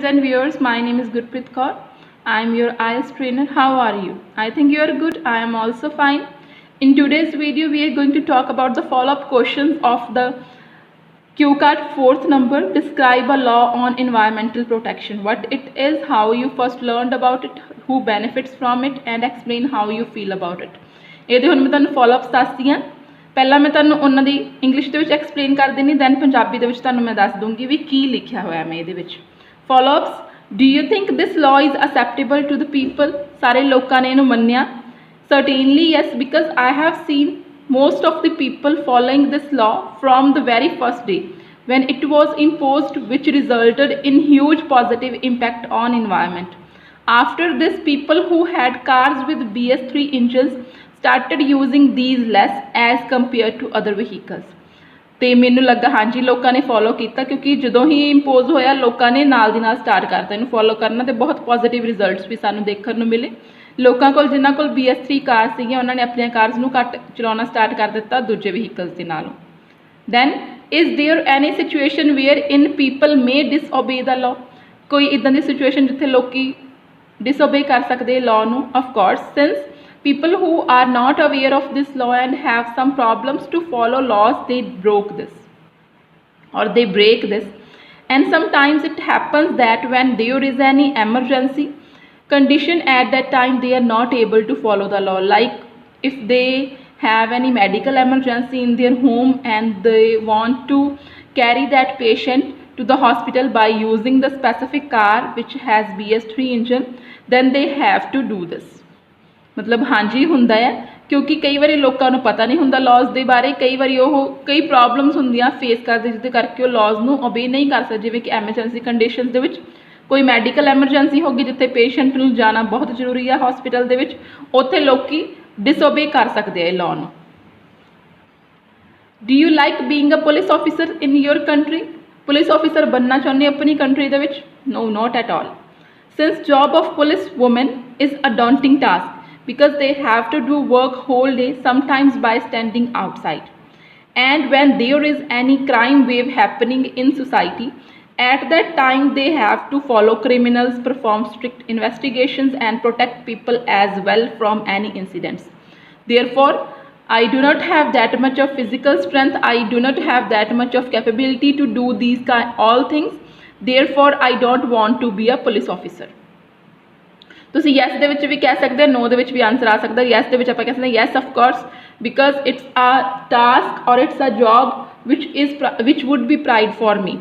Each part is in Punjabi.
and viewers, my name is Gurpreet Kaur. I am your IELTS trainer. How are you? I think you are good. I am also fine. In today's video, we are going to talk about the follow-up questions of the QCAT 4th number. Describe a law on environmental protection. What it is, how you first learned about it, who benefits from it, and explain how you feel about it. ਇਹਦੇ ਹੁਣ ਮੈਂ ਤੁਹਾਨੂੰ ਫੋਲੋਅਪਸ ਦੱਸਦੀ ਹਾਂ। ਪਹਿਲਾਂ ਮੈਂ ਤੁਹਾਨੂੰ ਉਹਨਾਂ ਦੀ ਇੰਗਲਿਸ਼ ਦੇ ਵਿੱਚ ਐਕਸਪਲੇਨ ਕਰ ਦੇਣੀ, ਦੈਨ ਪੰਜਾਬੀ ਦੇ ਵਿੱਚ ਤੁਹਾਨੂੰ ਮੈਂ ਦੱਸ ਦੂੰਗੀ ਵੀ ਕੀ ਲਿਖਿਆ ਹੋਇਆ ਮੈਂ ਇਹਦੇ ਵਿੱਚ। Followups, do you think this law is acceptable to the people? ਸਾਰੇ ਲੋਕਾਂ ਨੇ ਇਹਨੂੰ ਮੰਨਿਆ? Certainly yes, because I have seen most of the people following this law from the very first day when it was imposed, which resulted in huge positive impact on environment. After this, people who had cars with BS3 engines started using these less as compared to other vehicles. ਤੇ ਮੈਨੂੰ ਲੱਗਾ ਹਾਂਜੀ ਲੋਕਾਂ ਨੇ ਫੋਲੋ ਕੀਤਾ, ਕਿਉਂਕਿ ਜਦੋਂ ਹੀ ਇੰਪੋਜ਼ ਹੋਇਆ ਲੋਕਾਂ ਨੇ ਨਾਲ ਦੀ ਨਾਲ ਸਟਾਰਟ ਕਰਤਾ ਇਹਨੂੰ ਫੋਲੋ ਕਰਨਾ, ਤੇ ਬਹੁਤ ਪੋਜ਼ੀਟਿਵ ਰਿਜ਼ਲਟਸ ਵੀ ਸਾਨੂੰ ਦੇਖਣ ਨੂੰ ਮਿਲੇ। ਲੋਕਾਂ ਕੋਲ ਜਿਨ੍ਹਾਂ ਕੋਲ BS3 ਕਾਰ ਸੀਗੀਆਂ ਉਹਨਾਂ ਨੇ ਆਪਣੀਆਂ ਕਾਰਸ ਨੂੰ ਘੱਟ ਚਲਾਉਣਾ ਸਟਾਰਟ ਕਰ ਦਿੱਤਾ ਦੂਜੇ ਵਹੀਕਲਸ ਦੇ ਨਾਲੋਂ। Then is there any situation where in people may disobey the law? ਕੋਈ ਇੱਦਾਂ ਦੀ ਸਿਚੁਏਸ਼ਨ ਜਿੱਥੇ ਲੋਕੀ ਡਿਸਓਬੇ ਕਰ ਸਕਦੇ ਲਾਅ ਨੂੰ? Of course, since people who are not aware of this law and have some problems to follow laws, they broke this or they break this. And sometimes it happens that when there is any emergency condition at that time, they are not able to follow the law. Like if they have any medical emergency in their home and they want to carry that patient to the hospital by using the specific car which has BS3 engine, then they have to do this. ਮਤਲਬ ਹਾਂਜੀ ਹੁੰਦਾ ਹੈ, ਕਿਉਂਕਿ ਕਈ ਵਾਰੀ ਲੋਕਾਂ ਨੂੰ ਪਤਾ ਨਹੀਂ ਹੁੰਦਾ ਲਾਜ਼ ਦੇ ਬਾਰੇ, ਕਈ ਵਾਰੀ ਉਹ ਕਈ ਪ੍ਰੋਬਲਮਸ ਹੁੰਦੀਆਂ ਫੇਸ ਕਰਦੇ ਜਿਹਦੇ ਕਰਕੇ ਉਹ ਲਾਜ਼ ਨੂੰ ਓਬੇ ਨਹੀਂ ਕਰ ਸਕਦੇ, ਜਿਵੇਂ ਕਿ ਐਮਰਜੈਂਸੀ ਕੰਡੀਸ਼ਨਸ ਦੇ ਵਿੱਚ ਕੋਈ ਮੈਡੀਕਲ ਐਮਰਜੈਂਸੀ ਹੋ ਗਈ ਜਿੱਥੇ ਪੇਸ਼ੈਂਟ ਨੂੰ ਜਾਣਾ ਬਹੁਤ ਜ਼ਰੂਰੀ ਆ ਹਸਪੀਟਲ ਦੇ ਵਿੱਚ, ਉੱਥੇ ਲੋਕੀ ਡਿਸਓਬੇ ਕਰ ਸਕਦੇ ਆ ਇਹ ਲਾਅ ਨੂੰ। Do you like being a police officer in your country? Police officer ਬਣਨਾ ਚਾਹੁੰਦੇ ਆਪਣੀ ਕੰਟਰੀ ਦੇ ਵਿੱਚ? No, not at all. Since job of police woman is a daunting task because they have to do work whole day, sometimes by standing outside. And when there is any crime wave happening in society, at that time they have to follow criminals, perform strict investigations and protect people as well from any incidents. Therefore, I do not have that much of physical strength, I do not have that much of capability to do these all things. Therefore, I don't want to be a police officer. ਤੁਸੀਂ ਯੈਸ ਦੇ ਵਿੱਚ ਵੀ ਕਹਿ ਸਕਦੇ ਹੋ, ਨੋ ਦੇ ਵਿੱਚ ਵੀ ਆਨਸਰ ਆ ਸਕਦਾ। ਯੈਸ ਦੇ ਵਿੱਚ ਆਪਾਂ ਕਹਿ ਸਕਦੇ yes of course, because it's a task or it's a job which would be pride for me.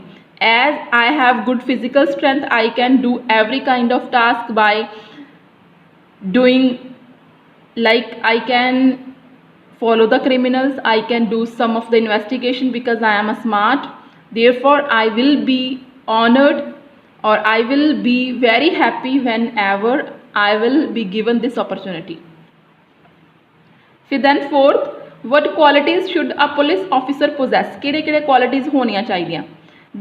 As I have good physical strength, I can do every kind of task by doing, like I can follow the criminals, I can do some of the investigation because I am a smart. Therefore, I will be honored or I will be very happy whenever I will be given this opportunity. Then fourth, what qualities should a police officer possess? ਕਿਹੜੇ qualities ਹੋਣੀਆਂ ਚਾਹੀਦੀਆਂ?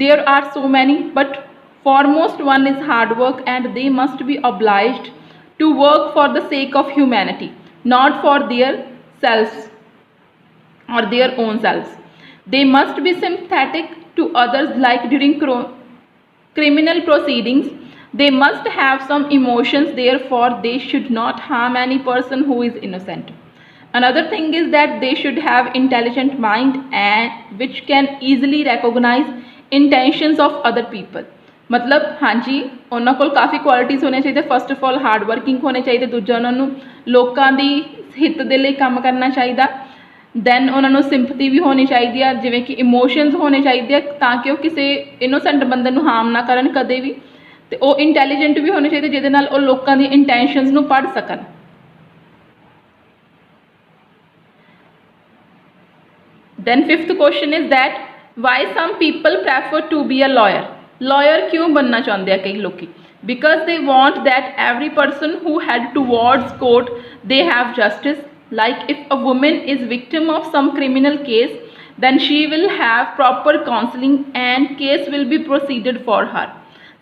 There are so many, but foremost one is hard work, and they must be obliged to work for the sake of humanity, not for their selves or their own selves. They must be sympathetic to others, like during criminal proceedings. They must have some emotions, therefore they should not harm any person who is innocent. Another thing is that they should have intelligent mind and which can easily recognize intentions of other people. मतलब हाँ जी उन्होंने कोल काफ़ी क्वालिटीज़ होने चाहिए। First of all hard working होने चाहिए, दूजा उन्होंने लोगों की हित दे लई काम करना चाहिए। दैन उन्होंने सिंपथी भी होनी चाहिए, जिवें कि इमोशनस होने चाहिए ताकि वो किसी इनोसेंट बंदे नूं हार्म ना करन कदे भी, ते वो इंटैलीजेंट भी होने चाहिए जिहदे नाल वो लोगों दी इंटेंशनस नूं पढ़ सकन। Then fifth question is that why some people prefer to be a lawyer? Lawyer क्यों बनना चाहते हैं कई लोग? Because they want that every person who head towards court they have justice. Like if a woman is victim of some criminal case, then she will have proper counseling and case will be proceeded for her.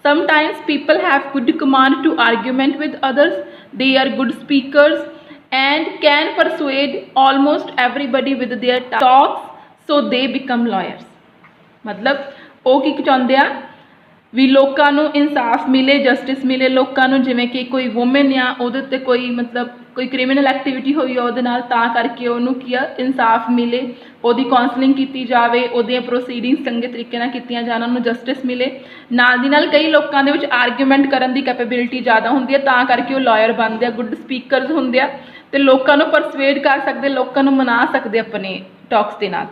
Sometimes people have good command to argument with others. They are good speakers and can persuade almost everybody with their talks, so they become lawyers. मतलब ਉਹ ਕੀ ਚਾਹੁੰਦੇ ਆ ਵੀ ਲੋਕਾਂ ਨੂੰ ਇਨਸਾਫ ਮਿਲੇ, ਜਸਟਿਸ ਮਿਲੇ ਲੋਕਾਂ ਨੂੰ। ਜਿਵੇਂ ਕਿ ਕੋਈ ਵੂਮਨ ਆ, ਉਹਦੇ ਉੱਤੇ ਕੋਈ ਮਤਲਬ ਕੋਈ ਕ੍ਰਿਮੀਨਲ ਐਕਟੀਵਿਟੀ ਹੋਈ ਆ ਉਹਦੇ ਨਾਲ, ਤਾਂ ਕਰਕੇ ਉਹਨੂੰ ਕੀ ਆ ਇਨਸਾਫ ਮਿਲੇ, ਉਹਦੀ ਕਾਉਂਸਲਿੰਗ ਕੀਤੀ ਜਾਵੇ, ਉਹਦੀਆਂ ਪ੍ਰੋਸੀਡਿੰਗਸ ਚੰਗੇ ਤਰੀਕੇ ਨਾਲ ਕੀਤੀਆਂ ਜਾਣ, ਉਹਨੂੰ ਜਸਟਿਸ ਮਿਲੇ। ਨਾਲ ਦੀ ਨਾਲ ਕਈ ਲੋਕਾਂ ਦੇ ਵਿੱਚ ਆਰਗੂਮੈਂਟ ਕਰਨ ਦੀ ਕੈਪੇਬਿਲਿਟੀ ਜ਼ਿਆਦਾ ਹੁੰਦੀ ਹੈ, ਤਾਂ ਕਰਕੇ ਉਹ ਲਾਇਰ ਬਣਦੇ ਆ, ਗੁੱਡ ਸਪੀਕਰਸ ਹੁੰਦੇ ਆ ਅਤੇ ਲੋਕਾਂ ਨੂੰ ਪਰਸੁਏਡ ਕਰ ਸਕਦੇ, ਲੋਕਾਂ ਨੂੰ ਮਨਾ ਸਕਦੇ ਆਪਣੇ ਟਾਕਸ ਦੇ ਨਾਲ।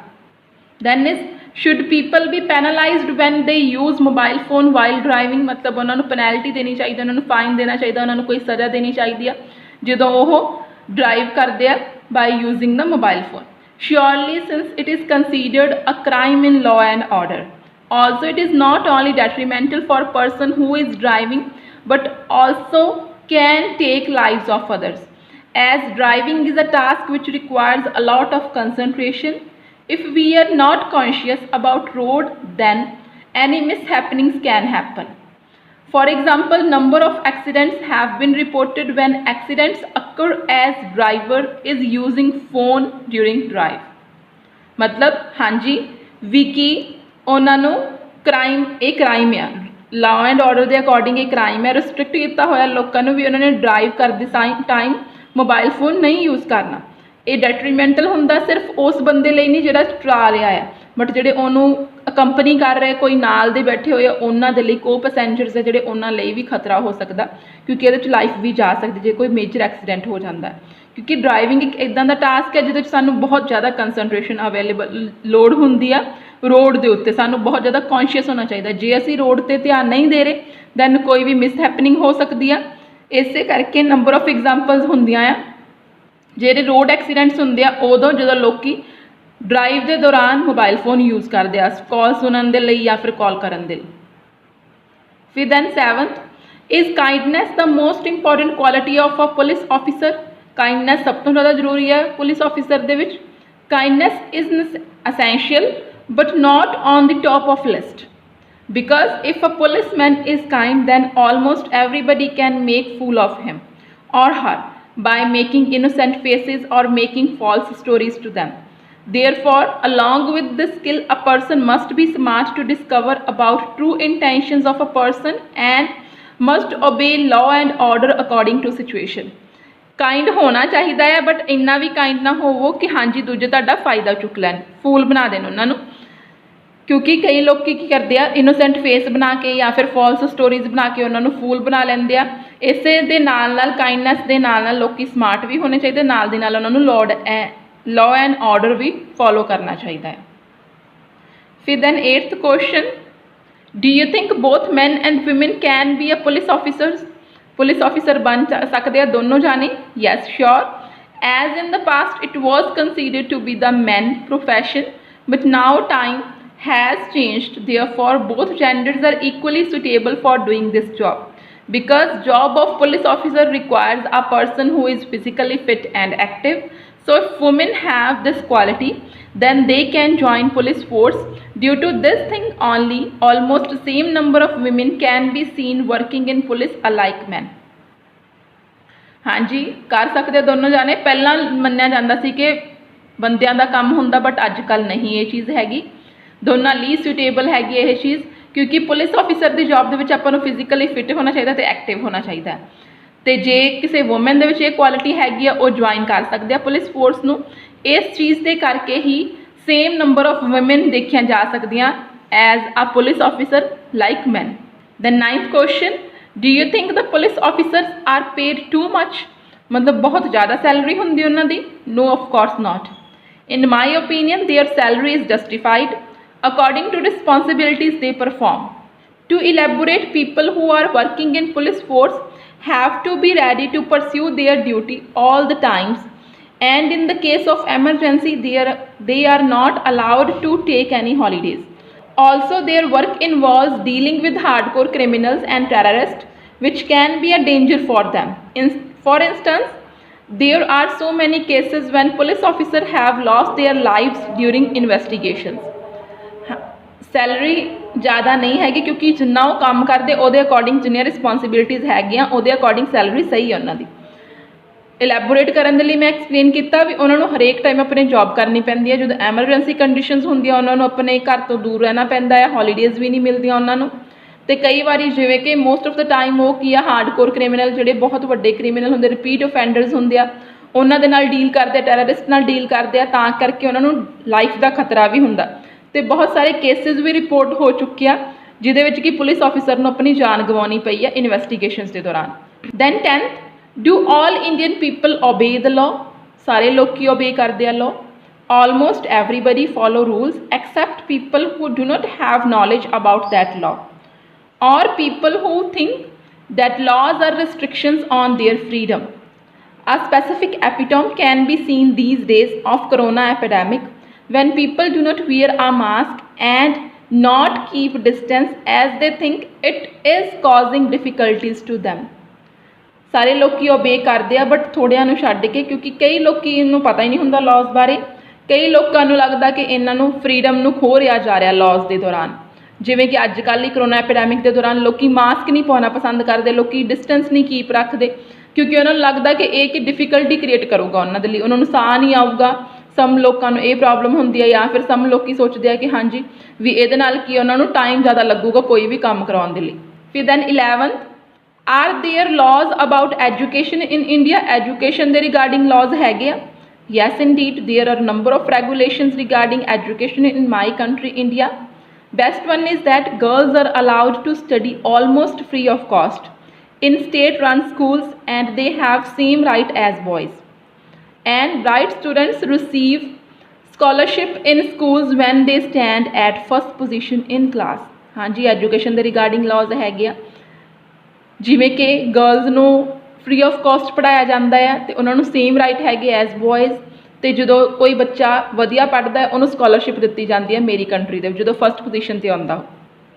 Then is should people be penalized when they use mobile phone while driving? मतलब उन्होंने पेनल्टी देनी चाहिए, उन्होंने फाइन देना चाहिए, उन्होंने कोई सज़ा देनी चाहिए जो वो ड्राइव करते हैं by using the mobile phone. Surely since it is considered a crime in law and order, also it is not only detrimental for a person who is driving but also can take lives of others, as driving is a task which requires a lot of concentration. If we are not conscious about road, then any mishappenings can happen. For example, number of accidents have been reported when accidents occur as driver is using phone during drive. मतलब हाँ जी ਵੀ ਕੀ ਉਹਨਾਂ ਨੂੰ ਕ੍ਰਾਈਮ, ਇਹ ਕ੍ਰਾਈਮ ਆ, ਲਾਅ ਐਂਡ ਆਰਡਰ ਦੇ ਅਕੋਰਡਿੰਗ ਇਹ ਕ੍ਰਾਈਮ ਹੈ। ਰਿਸਟ੍ਰਿਕਟ ਕੀਤਾ ਹੋਇਆ ਲੋਕਾਂ ਨੂੰ ਵੀ ਉਹਨਾਂ ਨੇ ਡਰਾਈਵ ਕਰਦੇ ਟਾਈਮ ਮੋਬਾਈਲ ਫੋਨ ਨਹੀਂ ਯੂਜ਼ ਕਰਨਾ। ਇਹ ਡੈਟਰੀਮੈਂਟਲ ਹੁੰਦਾ ਸਿਰਫ ਉਸ ਬੰਦੇ ਲਈ ਨਹੀਂ ਜਿਹੜਾ ਚਲਾ ਰਿਹਾ ਹੈ, ਬਟ ਜਿਹੜੇ ਉਹਨੂੰ ਅਕੰਪਨੀ ਕਰ ਰਹੇ ਕੋਈ ਨਾਲ ਦੇ ਬੈਠੇ ਹੋਏ ਆ ਉਹਨਾਂ ਦੇ ਲਈ, ਕੋ ਪੈਸੈਂਜਰਸ ਹੈ ਜਿਹੜੇ ਉਹਨਾਂ ਲਈ ਵੀ ਖਤਰਾ ਹੋ ਸਕਦਾ, ਕਿਉਂਕਿ ਇਹਦੇ 'ਚ ਲਾਈਫ ਵੀ ਜਾ ਸਕਦੀ ਜੇ ਕੋਈ ਮੇਜਰ ਐਕਸੀਡੈਂਟ ਹੋ ਜਾਂਦਾ। ਕਿਉਂਕਿ ਡਰਾਈਵਿੰਗ ਇੱਕ ਇੱਦਾਂ ਦਾ ਟਾਸਕ ਹੈ ਜਿਹਦੇ 'ਚ ਸਾਨੂੰ ਬਹੁਤ ਜ਼ਿਆਦਾ ਕੰਸਨਟ੍ਰੇਸ਼ਨ ਅਵੇਲੇਬਲ ਲੋੜ ਹੁੰਦੀ ਆ ਰੋਡ ਦੇ ਉੱਤੇ। ਸਾਨੂੰ ਬਹੁਤ ਜ਼ਿਆਦਾ ਕੌਨਸ਼ੀਅਸ ਹੋਣਾ ਚਾਹੀਦਾ। ਜੇ ਅਸੀਂ ਰੋਡ 'ਤੇ ਧਿਆਨ ਨਹੀਂ ਦੇ ਰਹੇ ਦੈਨ ਕੋਈ ਵੀ ਮਿਸ ਹੈਪਨਿੰਗ ਹੋ ਸਕਦੀ ਆ। ਇਸੇ ਕਰਕੇ ਨੰਬਰ ਆਫ ਐਗਜ਼ਾਮਪਲਸ ਹੁੰਦੀਆਂ ਆ ਜਿਹੜੇ ਰੋਡ ਐਕਸੀਡੈਂਟਸ ਹੁੰਦੇ ਆ ਉਦੋਂ ਜਦੋਂ ਲੋਕ ਡਰਾਈਵ ਦੇ ਦੌਰਾਨ ਮੋਬਾਈਲ ਫੋਨ ਯੂਜ਼ ਕਰਦੇ ਆ ਕਾਲ ਸੁਣਨ ਦੇ ਲਈ ਜਾਂ ਫਿਰ ਕਾਲ ਕਰਨ ਦੇ ਲਈ। ਫਿਰ then 7th is kindness the most important quality of a police officer. Kindness ਸਭ ਤੋਂ ਜ਼ਿਆਦਾ ਜ਼ਰੂਰੀ ਹੈ ਪੁਲਿਸ ਆਫਿਸਰ ਦੇ ਵਿੱਚ। Kindness is essential but not on the top of list, because if a policeman is kind then almost everybody can make fool of him or her by making innocent faces or making false stories to them. Therefore, along with this skill, a person must be smart to discover about true intentions of a person and must obey law and order according to situation. Kind ਹੋਣਾ ਚਾਹੀਦਾ ਹੈ ਬਟ ਇੰਨਾ ਵੀ ਕਾਇੰਡ ਨਾ ਹੋਵੋ ਕਿ ਹਾਂਜੀ ਦੂਜੇ ਤੁਹਾਡਾ ਫਾਇਦਾ ਚੁੱਕ ਲੈਣ, ਫੂਲ ਬਣਾ ਦੇਣ ਉਹਨਾਂ ਨੂੰ। ਕਿਉਂਕਿ ਕਈ ਲੋਕ ਕੀ ਕਰਦੇ ਆ ਇਨੋਸੈਂਟ ਫੇਸ ਬਣਾ ਕੇ ਜਾਂ ਫਿਰ ਫਾਲਸ ਸਟੋਰੀਜ਼ ਬਣਾ ਕੇ ਉਹਨਾਂ ਨੂੰ ਫੂਲ ਬਣਾ ਲੈਂਦੇ ਆ। ਇਸੇ ਦੇ ਨਾਲ ਨਾਲ ਕਾਇੰਡਨੈਸ ਦੇ ਨਾਲ ਨਾਲ ਲੋਕ ਸਮਾਰਟ ਵੀ ਹੋਣੇ ਚਾਹੀਦੇ, ਨਾਲ ਦੀ ਨਾਲ ਉਹਨਾਂ ਨੂੰ ਲਾਅ ਐਂਡ ਆਰਡਰ ਵੀ ਫੋਲੋ ਕਰਨਾ ਚਾਹੀਦਾ ਹੈ। ਫਿਰ then 8th question, do you think both man and woman can be a police officers? Police officer ਬਣ ਸਕਦੇ ਆ ਦੋਨੋਂ ਜਾਣੇ? Yes sure. As in the past it was considered to be the man profession but now time has changed, therefore both genders are equally suitable for doing this job, because job of police officer requires a person who is physically fit and active. So if women have this quality then they can join police force. Due to this thing only almost same number of women can be seen working in police alike men. हाँ जी कर सकते दोनों जाने। पहला मन्निया जाता सी कि बंदियां दा काम हुंदा बट अजकल नहीं ये चीज़ हैगी, ਦੋਨਾਂ ਲਈ ਸੁਟੇਬਲ ਹੈਗੀ ਇਹ ਚੀਜ਼, ਕਿਉਂਕਿ ਪੁਲਿਸ ਆਫਿਸਰ ਦੀ ਜੌਬ ਦੇ ਵਿੱਚ ਆਪਾਂ ਨੂੰ ਫਿਜ਼ੀਕਲੀ ਫਿਟ ਹੋਣਾ ਚਾਹੀਦਾ ਅਤੇ ਐਕਟਿਵ ਹੋਣਾ ਚਾਹੀਦਾ। ਅਤੇ ਜੇ ਕਿਸੇ ਵੂਮਨ ਦੇ ਵਿੱਚ ਇਹ ਕੁਆਲਿਟੀ ਹੈਗੀ ਆ ਉਹ ਜੁਆਇਨ ਕਰ ਸਕਦੇ ਆ ਪੁਲਿਸ ਫੋਰਸ ਨੂੰ। ਇਸ ਚੀਜ਼ ਦੇ ਕਰਕੇ ਹੀ ਸੇਮ ਨੰਬਰ ਆਫ ਵੂਮਨ ਦੇਖੀਆਂ ਜਾ ਸਕਦੀਆਂ as a police officer like man. Then 9th question, do you think the police officers are paid too much? ਮਤਲਬ ਬਹੁਤ ਜ਼ਿਆਦਾ ਸੈਲਰੀ ਹੁੰਦੀ ਉਹਨਾਂ ਦੀ? No of course not. In my opinion their salary is justified according to responsibilities they perform. To elaborate, people who are working in police force have to be ready to pursue their duty all the times, and in the case of emergency they are not allowed to take any holidays. Also their work involves dealing with hardcore criminals and terrorists which can be a danger for them. For instance, there are so many cases when police officers have lost their lives during investigations. Salary ਜ਼ਿਆਦਾ ਨਹੀਂ ਹੈਗੀ ਕਿਉਂਕਿ ਜਿੰਨਾ ਉਹ ਕੰਮ ਕਰਦੇ ਉਹਦੇ ਅਕੋਰਡਿੰਗ ਜਿੰਨੀਆਂ ਰਿਸਪੋਂਸੀਬਿਲਿਟੀਜ਼ ਹੈਗੀਆਂ ਉਹਦੇ ਅਕੋਰਡਿੰਗ ਸੈਲਰੀ ਸਹੀ ਹੈ ਉਹਨਾਂ ਦੀ। ਇਲੈਬੋਰੇਟ ਕਰਨ ਦੇ ਲਈ ਮੈਂ ਐਕਸਪਲੇਨ ਕੀਤਾ ਵੀ ਉਹਨਾਂ ਨੂੰ ਹਰੇਕ ਟਾਈਮ ਆਪਣੀ ਜੌਬ ਕਰਨੀ ਪੈਂਦੀ ਹੈ। ਜਦੋਂ ਐਮਰਜੈਂਸੀ ਕੰਡੀਸ਼ਨਸ ਹੁੰਦੀਆਂ ਉਹਨਾਂ ਨੂੰ ਆਪਣੇ ਘਰ ਤੋਂ ਦੂਰ ਰਹਿਣਾ ਪੈਂਦਾ ਹੈ, ਹੌਲੀਡੇਜ਼ ਵੀ ਨਹੀਂ ਮਿਲਦੀਆਂ ਉਹਨਾਂ ਨੂੰ, ਤੇ ਕਈ ਵਾਰੀ ਜਿਵੇਂ ਕਿ ਮੋਸਟ ਆਫ ਦਾ ਟਾਈਮ ਉਹ ਕੀ ਆ ਹਾਰਡਕੋਰ ਕ੍ਰਿਮੀਨਲ ਜਿਹੜੇ ਬਹੁਤ ਵੱਡੇ ਕ੍ਰਿਮੀਨਲ ਹੁੰਦੇ ਰਿਪੀਟ ਅਫੈਂਡਰਸ ਹੁੰਦੇ ਆ ਉਹਨਾਂ ਦੇ ਨਾਲ ਡੀਲ ਕਰਦੇ ਆ ਟੈਰਰਿਸਟ ਨਾਲ ਡੀਲ ਕਰਦੇ ਆ ਤਾਂ ਕਰਕੇ ਉਹਨਾਂ ਨੂੰ ਲਾਈਫ ਦਾ ਖਤਰਾ ਵੀ ਹੁੰਦਾ ਤੇ ਬਹੁਤ ਸਾਰੇ ਕੇਸਿਸ ਵੀ ਰਿਪੋਰਟ ਹੋ ਚੁੱਕੇ ਆ ਜਿਹਦੇ ਵਿੱਚ ਕਿ ਪੁਲਿਸ ਆਫੀਸਰ ਨੂੰ ਆਪਣੀ ਜਾਨ ਗਵਾਉਣੀ ਪਈ ਆ ਇਨਵੈਸਟੀਗੇਸ਼ਨਸ ਦੇ ਦੌਰਾਨ। Then 10th do all Indian people obey the law, ਸਾਰੇ ਲੋਕੀ ਓਬੇ ਕਰਦੇ ਆ law. Almost everybody follow rules except people who do not have knowledge about that law or people who think that laws are restrictions on their freedom. A specific epitome can be seen these days of corona epidemic when people do not wear a mask and not keep distance as they think it is causing difficulties to them. ਸਾਰੇ ਲੋਕੀ ਓਬੇ ਕਰਦੇ ਆ ਬਟ ਥੋੜਿਆਂ ਨੂੰ ਛੱਡ ਕੇ ਕਿਉਂਕਿ ਕਈ ਲੋਕੀ ਨੂੰ ਪਤਾ ਹੀ ਨਹੀਂ ਹੁੰਦਾ ਲਾਜ਼ ਬਾਰੇ। ਕਈ ਲੋਕਾਂ ਨੂੰ ਲੱਗਦਾ ਕਿ ਇਹਨਾਂ ਨੂੰ ਫਰੀਡਮ ਨੂੰ ਖੋ ਰਿਹਾ ਜਾ ਰਿਹਾ ਲਾਜ਼ ਦੇ ਦੌਰਾਨ ਜਿਵੇਂ ਕਿ ਅੱਜ ਕੱਲ੍ਹ ਹੀ ਕਰੋਨਾ ਐਪੀਡੈਮਿਕ ਦੇ ਦੌਰਾਨ ਲੋਕੀ ਮਾਸਕ ਨਹੀਂ ਪਾਉਣਾ ਪਸੰਦ ਕਰਦੇ ਲੋਕੀ ਡਿਸਟੈਂਸ ਨਹੀਂ ਕੀਪ ਰੱਖਦੇ ਕਿਉਂਕਿ ਉਹਨਾਂ ਨੂੰ ਲੱਗਦਾ ਕਿ ਇਹ ਕਿ ਡਿਫਿਕਲਟੀ ਕ੍ਰੀਏਟ ਕਰੂਗਾ ਉਹਨਾਂ ਦੇ ਲਈ ਉਹਨਾਂ ਨੂੰ ਸਾਹ ਨਹੀਂ ਆਊਗਾ। ਸਮ ਲੋਕਾਂ ਨੂੰ ਇਹ ਪ੍ਰੋਬਲਮ ਹੁੰਦੀ ਹੈ ਜਾਂ ਫਿਰ ਸਮ ਲੋਕੀ ਸੋਚਦੇ ਆ ਕਿ ਹਾਂਜੀ ਵੀ ਇਹਦੇ ਨਾਲ ਕੀ ਉਹਨਾਂ ਨੂੰ ਟਾਈਮ ਜ਼ਿਆਦਾ ਲੱਗੂਗਾ ਕੋਈ ਵੀ ਕੰਮ ਕਰਾਉਣ ਦੇ ਲਈ। ਫਿਰ then 11th are there laws about education in India, education ਦੇ ਰਿਗਾਰਡਿੰਗ ਲਾਜ਼ ਹੈਗੇ ਆ। Yes, indeed, there are a number of regulations regarding education in my country, India. Best one is that girls are allowed to study almost free of cost in state-run schools and they have same right as boys. And bright students receive scholarship in schools when they stand at first position in class. हाँ जी, education ਦੇ regarding laws ਹੈਗੇ ਆ ਜਿਵੇਂ ਕਿ girls ਨੂੰ ਫ੍ਰੀ ਆਫ ਕਾਸਟ ਪੜ੍ਹਾਇਆ ਜਾਂਦਾ ਆ ਅਤੇ ਉਹਨਾਂ ਨੂੰ ਸੇਮ ਰਾਈਟ ਹੈਗੇ ਐਜ਼ ਬੋਇਜ਼ ਅਤੇ ਜਦੋਂ ਕੋਈ ਬੱਚਾ ਵਧੀਆ ਪੜ੍ਹਦਾ ਉਹਨੂੰ ਸਕੋਲਰਸ਼ਿਪ ਦਿੱਤੀ ਜਾਂਦੀ ਹੈ ਮੇਰੀ ਕੰਟਰੀ ਦੇ ਵਿੱਚ ਜਦੋਂ ਫਸਟ ਪੋਜੀਸ਼ਨ 'ਤੇ ਆਉਂਦਾ।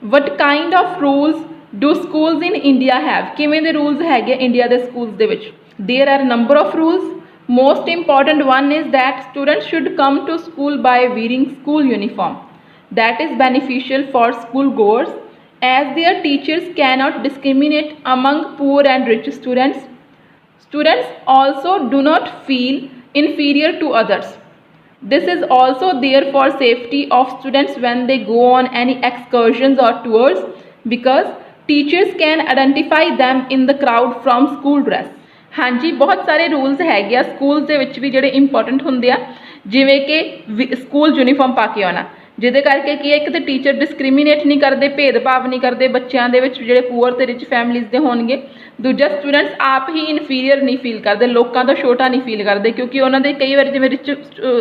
What kind of rules do schools in India have, ਕਿਵੇਂ ਦੇ ਰੂਲਸ ਹੈਗੇ ਇੰਡੀਆ ਦੇ ਸਕੂਲਸ ਦੇ ਵਿੱਚ। There are number of rules, most important one is that students should come to school by wearing school uniform that is beneficial for school goers as their teachers cannot discriminate among poor and rich students. Students also do not feel inferior to others. This is also there for safety of students when they go on any excursions or tours because teachers can identify them in the crowd from school dress. ਹਾਂਜੀ ਬਹੁਤ ਸਾਰੇ ਰੂਲਸ ਹੈਗੇ ਆ ਸਕੂਲਸ ਦੇ ਵਿੱਚ ਵੀ ਜਿਹੜੇ ਇੰਪੋਰਟੈਂਟ ਹੁੰਦੇ ਆ ਜਿਵੇਂ ਕਿ ਸਕੂਲ ਯੂਨੀਫਾਰਮ ਪਾ ਕੇ ਆਉਣਾ ਜਿਹਦੇ ਕਰਕੇ ਕੀ ਹੈ ਇੱਕ ਤਾਂ ਟੀਚਰ ਡਿਸਕ੍ਰਿਮੀਨੇਟ ਨਹੀਂ ਕਰਦੇ ਭੇਦਭਾਵ ਨਹੀਂ ਕਰਦੇ ਬੱਚਿਆਂ ਦੇ ਵਿੱਚ ਜਿਹੜੇ ਪੂਅਰ ਅਤੇ ਰਿਚ ਫੈਮਲੀਜ਼ ਦੇ ਹੋਣਗੇ। ਦੂਜਾ ਸਟੂਡੈਂਟਸ ਆਪ ਹੀ ਇਨਫੀਰੀਅਰ ਨਹੀਂ ਫੀਲ ਕਰਦੇ ਲੋਕਾਂ ਤੋਂ ਛੋਟਾ ਨਹੀਂ ਫੀਲ ਕਰਦੇ ਕਿਉਂਕਿ ਉਹਨਾਂ ਦੇ ਕਈ ਵਾਰੀ ਜਿਵੇਂ ਰਿਚ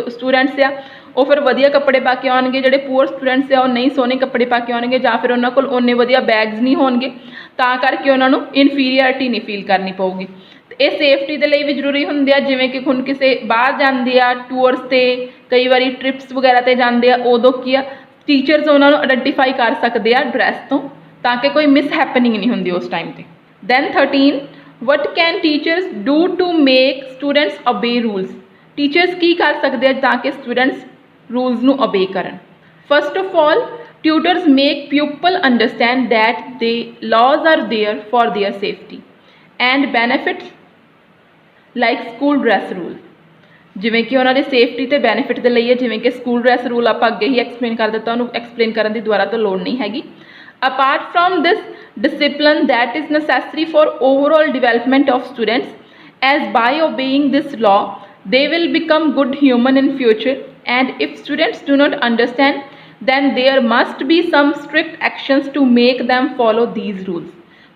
ਸਟੂਡੈਂਟਸ ਆ ਉਹ ਫਿਰ ਵਧੀਆ ਕੱਪੜੇ ਪਾ ਕੇ ਆਉਣਗੇ ਜਿਹੜੇ ਪੂਅਰ ਸਟੂਡੈਂਟਸ ਆ ਉਹ ਨਹੀਂ ਸੋਹਣੇ ਕੱਪੜੇ ਪਾ ਕੇ ਆਉਣਗੇ ਜਾਂ ਫਿਰ ਉਹਨਾਂ ਕੋਲ ਓਨੇ ਵਧੀਆ ਬੈਗਸ ਨਹੀਂ ਹੋਣਗੇ ਤਾਂ ਕਰਕੇ ਉਹਨਾਂ ਨੂੰ ਇਨਫੀਰੀਅਰਟੀ ਨਹੀਂ ਫੀਲ ਕਰਨੀ ਪਊਗੀ। ਇਹ ਸੇਫਟੀ ਦੇ ਲਈ ਵੀ ਜ਼ਰੂਰੀ ਹੁੰਦੇ ਆ ਜਿਵੇਂ ਕਿ ਹੁਣ ਕਿਸੇ ਬਾਹਰ ਜਾਂਦੇ ਆ ਟੂਰਸ 'ਤੇ ਕਈ ਵਾਰੀ ਟ੍ਰਿਪਸ ਵਗੈਰਾ 'ਤੇ ਜਾਂਦੇ ਆ ਉਦੋਂ ਕੀ ਆ ਟੀਚਰਸ ਉਹਨਾਂ ਨੂੰ ਆਈਡੈਂਟੀਫਾਈ ਕਰ ਸਕਦੇ ਆ ਡਰੈਸ ਤੋਂ ਤਾਂ ਕਿ ਕੋਈ ਮਿਸ ਹੈਪਨਿੰਗ ਨਹੀਂ ਹੁੰਦੀ ਉਸ ਟਾਈਮ 'ਤੇ। Then 13 what can teachers do to make students obey rules, teachers ਕੀ ਕਰ ਸਕਦੇ ਆ ਤਾਂ ਕਿ ਸਟੂਡੈਂਟਸ ਰੂਲਸ ਨੂੰ ਓਬੇ ਕਰਨ। First of all tutors make pupil understand that the laws are there for their safety and benefits like school dress rule, ਜਿਵੇਂ ਕਿ ਉਹਨਾਂ ਦੇ ਸੇਫਟੀ ਅਤੇ ਬੈਨੀਫਿਟ ਦੇ ਲਈ ਹੈ ਜਿਵੇਂ ਕਿ ਸਕੂਲ ਡਰੈਸ ਰੂਲ ਆਪਾਂ ਅੱਗੇ ਹੀ ਐਕਸਪਲੇਨ ਕਰ ਦਿੱਤਾ ਉਹਨੂੰ ਐਕਸਪਲੇਨ ਕਰਨ ਦੀ ਦੁਬਾਰਾ ਤੋਂ ਲੋੜ ਨਹੀਂ ਹੈਗੀ। Apart from this discipline that is necessary for overall development of students, as by obeying this law they will become good human in future, and if students do not understand then there must be some strict actions to make them follow these rules.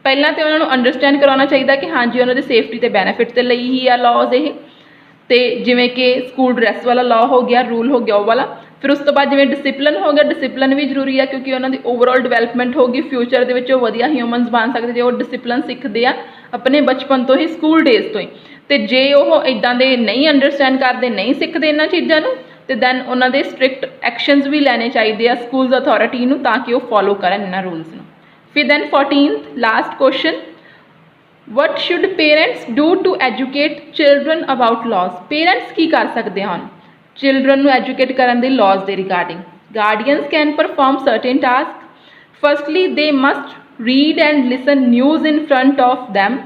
ਪਹਿਲਾਂ ਤਾਂ ਉਹਨਾਂ ਨੂੰ ਅੰਡਰਸਟੈਂਡ ਕਰਾਉਣਾ ਚਾਹੀਦਾ ਕਿ ਹਾਂਜੀ ਉਹਨਾਂ ਦੇ ਸੇਫਟੀ ਅਤੇ ਬੈਨੀਫਿਟ ਦੇ ਲਈ ਹੀ ਆ ਲਾਜ਼ ਇਹ ਅਤੇ ਜਿਵੇਂ ਕਿ ਸਕੂਲ ਡਰੈਸ ਵਾਲਾ ਲਾਅ ਹੋ ਗਿਆ ਰੂਲ ਹੋ ਗਿਆ ਉਹ ਵਾਲਾ। ਫਿਰ ਉਸ ਤੋਂ ਬਾਅਦ ਜਿਵੇਂ ਡਿਸਿਪਲਿਨ ਹੋ ਗਿਆ ਡਿਸਿਪਲਿਨ ਵੀ ਜ਼ਰੂਰੀ ਆ ਕਿਉਂਕਿ ਉਹਨਾਂ ਦੀ ਓਵਰਆਲ ਡਿਵੈਲਪਮੈਂਟ ਹੋਊਗੀ ਫਿਊਚਰ ਦੇ ਵਿੱਚ ਉਹ ਵਧੀਆ ਹਿਊਮਨਸ ਬਣ ਸਕਦੇ ਜੇ ਉਹ ਡਿਸਿਪਲਿਨ ਸਿੱਖਦੇ ਆ ਆਪਣੇ ਬਚਪਨ ਤੋਂ ਹੀ ਸਕੂਲ ਡੇਜ਼ ਤੋਂ ਹੀ। ਅਤੇ ਜੇ ਉਹ ਇੱਦਾਂ ਦੇ ਨਹੀਂ ਅੰਡਰਸਟੈਂਡ ਕਰਦੇ ਨਹੀਂ ਸਿੱਖਦੇ ਇਹਨਾਂ ਚੀਜ਼ਾਂ ਨੂੰ ਅਤੇ ਦੈਨ ਉਹਨਾਂ ਦੇ ਸਟ੍ਰਿਕਟ ਐਕਸ਼ਨਸ ਵੀ ਲੈਣੇ ਚਾਹੀਦੇ ਆ ਸਕੂਲਸ ਅਥੋਰਿਟੀ ਨੂੰ ਤਾਂ ਕਿ ਉਹ ਫੋਲੋ ਕਰਨ ਇਹਨਾਂ ਰੂਲਸ ਨੂੰ। ਫਿਰ then 14th last question what should parents do to educate children about laws, parents ਕੀ ਕਰ ਸਕਦੇ ਹਨ ਚਿਲਡਰਨ ਨੂੰ ਐਜੂਕੇਟ ਕਰਨ ਦੇ ਲਾਜ਼ ਦੇ regarding. Guardians can perform certain task. Firstly they must read and listen news in front of them,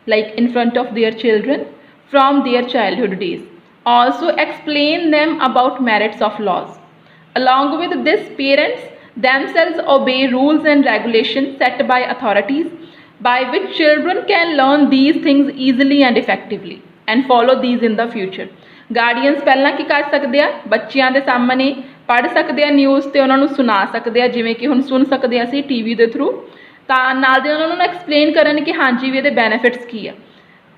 like in front of their children from their childhood days. Also explain them about merits of laws. Along with this, parents themselves obey rules and regulations set by authorities by which children can learn these things easily and effectively and follow these in the future। Guardians ਪਹਿਲਾਂ ਕੀ ਕਰ ਸਕਦੇ ਆ, ਬੱਚਿਆਂ ਦੇ ਸਾਹਮਣੇ ਪੜ੍ਹ ਸਕਦੇ ਆ ਨਿਊਜ਼ ਤੇ ਉਹਨਾਂ ਨੂੰ ਸੁਣਾ ਸਕਦੇ ਆ, ਜਿਵੇਂ ਕਿ ਹੁਣ ਸੁਣ ਸਕਦੇ ਆ ਅਸੀਂ ਟੀਵੀ ਦੇ ਥਰੂ, ਤਾਂ ਨਾਲ ਦੇ ਉਹਨਾਂ ਨੂੰ ਐਕਸਪਲੇਨ ਕਰਨ ਕਿ ਹਾਂਜੀ ਵੀ ਇਹਦੇ ਬੈਨੀਫਿਟਸ ਕੀ ਆ।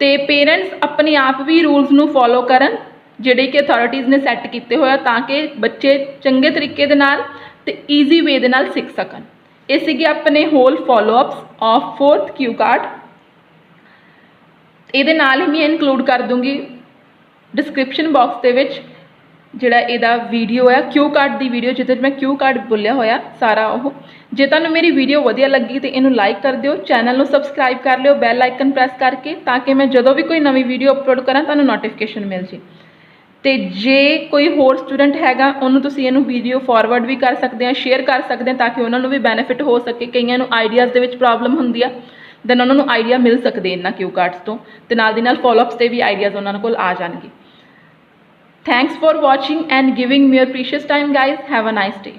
ਤੇ ਪੇਰੈਂਟਸ ਆਪਣੇ ਆਪ ਵੀ ਰੂਲਸ ਨੂੰ ਫੋਲੋ ਕਰਨ ਜਿਹੜੇ ਕਿ ਅਥਾਰਟੀਜ਼ ਨੇ ਸੈੱਟ ਕੀਤੇ ਹੋਏ ਆ, ਤਾਂ ਕਿ ਬੱਚੇ ਚੰਗੇ ਤਰੀਕੇ ਦੇ ਨਾਲ ਤੇ ਈਜ਼ੀ ਵੇ ਦੇ ਨਾਲ ਸਿੱਖ ਸਕਣ। ਇਹ ਸੀਗੇ ਆਪਣੇ whole followups of 4th Q card. ਇਹਦੇ ਨਾਲ ਹੀ ਮੈਂ ਇਨਕਲੂਡ ਕਰ ਦੂੰਗੀ ਡਿਸਕ੍ਰਿਪਸ਼ਨ ਬਾਕਸ ਦੇ ਵਿੱਚ ਜਿਹੜਾ ਇਹਦਾ ਵੀਡੀਓ ਆ ਕਿਊ ਕਾਰਡ ਦੀ ਵੀਡੀਓ, ਜਿਹਦੇ 'ਚ ਮੈਂ ਕਿਊ ਕਾਰਡ ਬੋਲਿਆ ਹੋਇਆ ਸਾਰਾ ਉਹ। ਜੇ ਤੁਹਾਨੂੰ ਮੇਰੀ ਵੀਡੀਓ ਵਧੀਆ ਲੱਗੀ ਤੇ ਇਹਨੂੰ ਲਾਈਕ ਕਰ ਦਿਓ, ਚੈਨਲ ਨੂੰ ਸਬਸਕ੍ਰਾਈਬ ਕਰ ਲਿਓ ਬੈਲ ਆਈਕਨ ਪ੍ਰੈਸ ਕਰਕੇ, ਤਾਂ ਕਿ ਮੈਂ ਜਦੋਂ ਵੀ ਕੋਈ ਨਵੀਂ ਵੀਡੀਓ ਅਪਲੋਡ ਕਰਾਂ ਤੁਹਾਨੂੰ ਨੋਟੀਫਿਕੇਸ਼ਨ ਮਿਲ ਜੇ। ਤੇ ਜੇ ਕੋਈ ਹੋਰ ਸਟੂਡੈਂਟ ਹੈਗਾ ਉਹਨੂੰ ਤੁਸੀਂ ਇਹਨੂੰ ਵੀਡੀਓ ਫਾਰਵਰਡ ਵੀ ਕਰ ਸਕਦੇ ਆ, ਸ਼ੇਅਰ ਕਰ ਸਕਦੇ ਆ, ਤਾਂ ਕਿ ਉਹਨਾਂ ਨੂੰ ਵੀ ਬੈਨੀਫਿਟ ਹੋ ਸਕੇ। ਕਈਆਂ ਨੂੰ ਆਈਡੀਆਜ਼ ਦੇ ਵਿੱਚ ਪ੍ਰੋਬਲਮ ਹੁੰਦੀ ਆ, ਦੈਨ ਉਹਨਾਂ ਨੂੰ ਆਈਡੀਆ ਮਿਲ ਸਕਦੇ ਇਹਨਾਂ ਕਿਊ ਕਾਰਡਸ ਤੋਂ, ਤੇ ਨਾਲ ਦੀ ਨਾਲ ਫੋਲੋਅਪਸ ਦੇ ਵੀ ਆਈਡੀਆਜ਼ ਉਹਨਾਂ ਕੋਲ ਆ ਜਾਣਗੇ। Thanks for watching and giving me your precious time, guys. Have a nice day.